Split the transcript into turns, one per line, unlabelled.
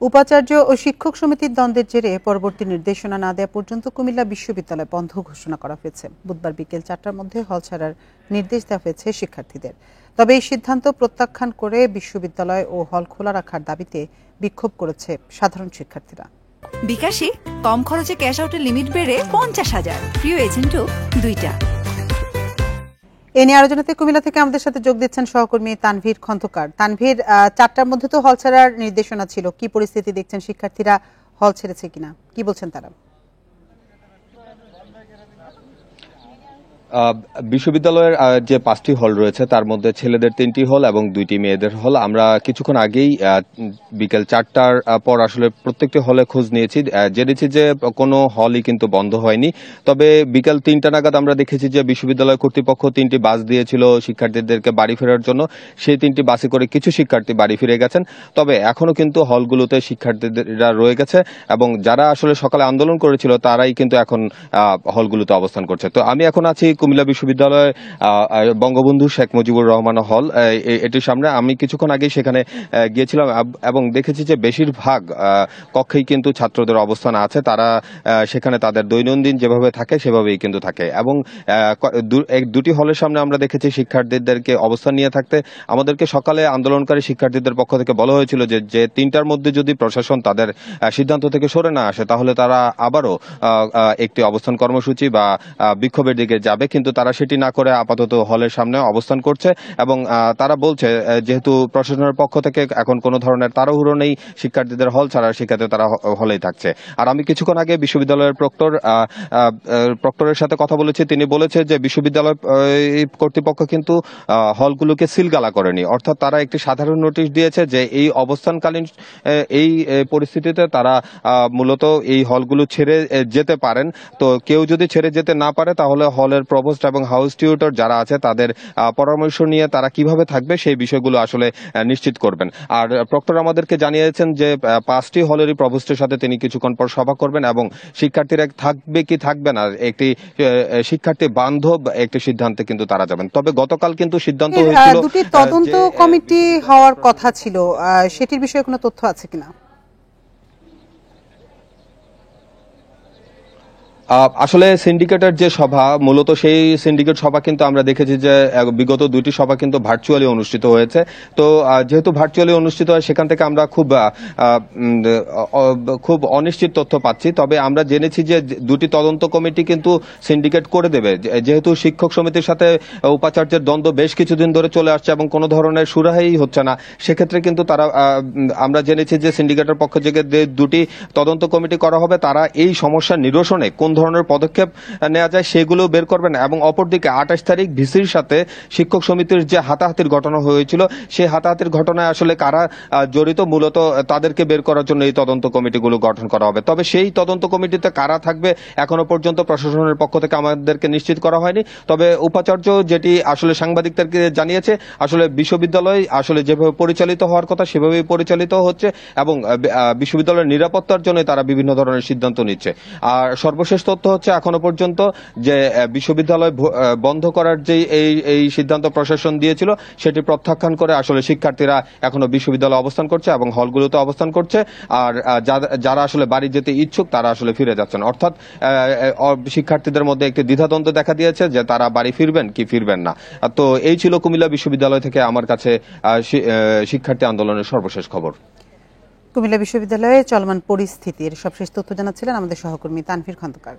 উপাচার্য ও শিক্ষক সমিতির দ্বন্দ্বের জেরে পরবর্তী নির্দেশনা না দেওয়া পর্যন্ত কুমিল্লা বিশ্ববিদ্যালয় বন্ধ ঘোষণা করা হয়েছে। বুধবার বিকেল ৪টার মধ্যে হল ছাড়ার নির্দেশ দেওয়া হয়েছে শিক্ষার্থীদের। তবে এই সিদ্ধান্ত প্রত্যাখ্যান করে বিশ্ববিদ্যালয় ও হল খোলা রাখার দাবিতে বিক্ষোভ করেছে সাধারণ শিক্ষার্থীরা।
বিকাশে কম খরচে ক্যাশ আউটের লিমিট বেড়ে ৫০,০০০, প্রিয় এজেন্টও ২টা।
এ নিয়ে আলোচনাতে কুমিল্লা থেকে আমাদের সাথে যোগ দিচ্ছেন সহকর্মী তানভীর খন্দকার। তানভীর, ৪টার মধ্যে তো হল ছাড়ার নির্দেশনা ছিল, কি পরিস্থিতি দেখছেন? শিক্ষার্থীরা হল ছেড়েছে কিনা, কি বলছেন তারা?
বিশ্ববিদ্যালয়ের যে ৫টি হল রয়েছে তার মধ্যে ছেলেদের ৩টি হল এবং ২টি মেয়েদের হল। আমরা কিছুক্ষণ আগেই বিকেল ৪টার পর আসলে প্রত্যেকটি হলে খোঁজ নিয়েছি, জেনেছি যে কোনো হলই কিন্তু বন্ধ হয়নি। তবে বিকেল ৩টা নাগাদ আমরা দেখেছি যে বিশ্ববিদ্যালয় কর্তৃপক্ষ ৩টি বাস দিয়েছিল শিক্ষার্থীদেরকে বাড়ি ফেরার জন্য। সেই 3টি বাসে করে কিছু শিক্ষার্থী বাড়ি ফিরে গেছেন। তবে এখনো কিন্তু হলগুলোতে শিক্ষার্থীরা রয়ে গেছে এবং যারা আসলে সকালে আন্দোলন করেছিল তারাই কিন্তু এখন হলগুলোতে অবস্থান করছে। তো আমি এখন আছি কুমিল্লা বিশ্ববিদ্যালয় বঙ্গবন্ধু শেখ মুজিবুর রহমান হল, এটির সামনে। আমি কিছুক্ষণ আগেই সেখানে গিয়েছিলাম এবং দেখেছি যে বেশিরভাগ কক্ষেই কিন্তু ছাত্রদের অবস্থান আছে। তারা সেখানে তাদের দৈনন্দিন যেভাবে থাকে সেভাবেই কিন্তু থাকে এবং দুটি হলের সামনে আমরা দেখেছি শিক্ষার্থীদেরকে অবস্থান নিয়ে থাকতে। আমাদেরকে সকালে আন্দোলনকারী শিক্ষার্থীদের পক্ষ থেকে বলা হয়েছিল যে 3টার মধ্যে যদি প্রশাসন তাদের সিদ্ধান্ত থেকে সরে না আসে তাহলে তারা আবারও একটি অবস্থান কর্মসূচি বা বিক্ষোভের দিকে যাবে, কিন্তু তারা সেটি না করে আপাতত হলের সামনে অবস্থান করছে এবং তারা বলছে যেহেতু প্রশাসনের পক্ষ থেকে এখন কোনো ধরনের তাড়াহুড়ো নেই শিক্ষার্থীদের হল ছাড়া, সেক্ষেত্রে তারা হলেই থাকছে। আর আমি কিছুক্ষণ আগে বিশ্ববিদ্যালয়ের প্রক্টরের সাথে কথা বলেছি। তিনি বলেছে যে বিশ্ববিদ্যালয় কর্তৃপক্ষ কিন্তু হলগুলোকে সিলগালা করেনি, অর্থাৎ তারা একটি সাধারণ নোটিশ দিয়েছে যে এই অবস্থানকালীন এই পরিস্থিতিতে তারা মূলত এই হলগুলো ছেড়ে যেতে পারেন। তো কেউ যদি ছেড়ে যেতে না পারে তাহলে হলের প্রভোস্ট এবং হাউস টিউটর যারা আছে তাদের পরামর্শ নিয়ে তারা কিভাবে থাকবে সেই বিষয়গুলো আসলে নিশ্চিত করবেন। আর প্রক্টর আমাদেরকে জানিয়েছেন যে 5টি হলেরই প্রভোস্টের সাথে তিনি কিছুক্ষণ পর সভা করবেন এবং শিক্ষার্থীরা থাকবে কি থাকবে না একটি শিক্ষার্থী বান্ধব একটি সিদ্ধান্তে কিন্তু তারা যাবেন। তবে গতকাল কিন্তু সিদ্ধান্ত হয়েছিল
দুটি তদন্ত কমিটি হওয়ার কথা ছিল, সেটির বিষয়ে কোনো তথ্য আছে কিনা?
আসলে সিন্ডিকেটের যে সভা, মূলত সেই সিন্ডিকেট সভা কিন্তু আমরা দেখেছি যে বিগত 2টি সভা কিন্তু ভার্চুয়ালি অনুষ্ঠিত হয়েছে। তো যেহেতু ভার্চুয়ালি অনুষ্ঠিত হয় সেখান থেকে আমরা খুব অনিশ্চিত তথ্য পাচ্ছি। তবে আমরা জেনেছি যে 2টি তদন্ত কমিটি কিন্তু সিন্ডিকেট করে দেবে, যেহেতু শিক্ষক সমিতির সাথে উপাচার্যের দ্বন্দ্ব বেশ কিছুদিন ধরে চলে আসছে এবং কোনো ধরনের সুরাহাই হচ্ছে না। সেক্ষেত্রে কিন্তু তারা আমরা জেনেছি যে সিন্ডিকেটের পক্ষ থেকে 2টি তদন্ত কমিটি করা হবে, তারা এই সমস্যা নিরসনে কোন ধরনের পদক্ষেপ নেওয়া যায় সেগুলো বের করবেন। এবং অপরদিকে 28 তারিখ ভিসির সাথে শিক্ষক সমিতির যে হাতাহাতির ঘটনা হয়েছিল সেই হাতাহাতির ঘটনায় আসলে কারা জড়িত মূলত তাদেরকে বের করার জন্য এই তদন্ত কমিটিগুলো গঠন করা হবে। তবে সেই তদন্ত কমিটিতে কারা থাকবে এখনো পর্যন্ত প্রশাসনের পক্ষ থেকে আমাদেরকে নিশ্চিত করা হয়নি। তবে উপাচার্য যেটি আসলে সাংবাদিকদেরকে জানিয়েছে, আসলে বিশ্ববিদ্যালয় আসলে যেভাবে পরিচালিত হওয়ার কথা সেভাবেই পরিচালিত হচ্ছে এবং বিশ্ববিদ্যালয়ের নিরাপত্তার জন্য তারা বিভিন্ন ধরনের সিদ্ধান্ত নিচ্ছে। আর সর্বশেষ তথ্য হচ্ছে এখনো পর্যন্ত যে বিশ্ববিদ্যালয় বন্ধ করার যে এই সিদ্ধান্ত প্রশাসন দিয়েছিল সেটি প্রত্যাখ্যান করে আসলে শিক্ষার্থীরা এখনো বিশ্ববিদ্যালয়ে অবস্থান করছে এবং হলগুলোতে অবস্থান করছে। আর যারা আসলে বাড়ি যেতে ইচ্ছুক তারা আসলে ফিরে যাচ্ছেন, অর্থাৎ শিক্ষার্থীদের মধ্যে একটি দ্বিধাদ্বন্দ্ব দেখা দিয়েছে যে তারা বাড়ি ফিরবেন কি ফিরবেন না। তো এই ছিল কুমিল্লা বিশ্ববিদ্যালয় থেকে আমার কাছে শিক্ষার্থী আন্দোলনের সর্বশেষ খবর।
কুমিল্লা বিশ্ববিদ্যালয়ে চলমান পরিস্থিতির সবশেষ তথ্য জানাচ্ছিলেন আমাদের সহকর্মী তানভীর খন্দকার।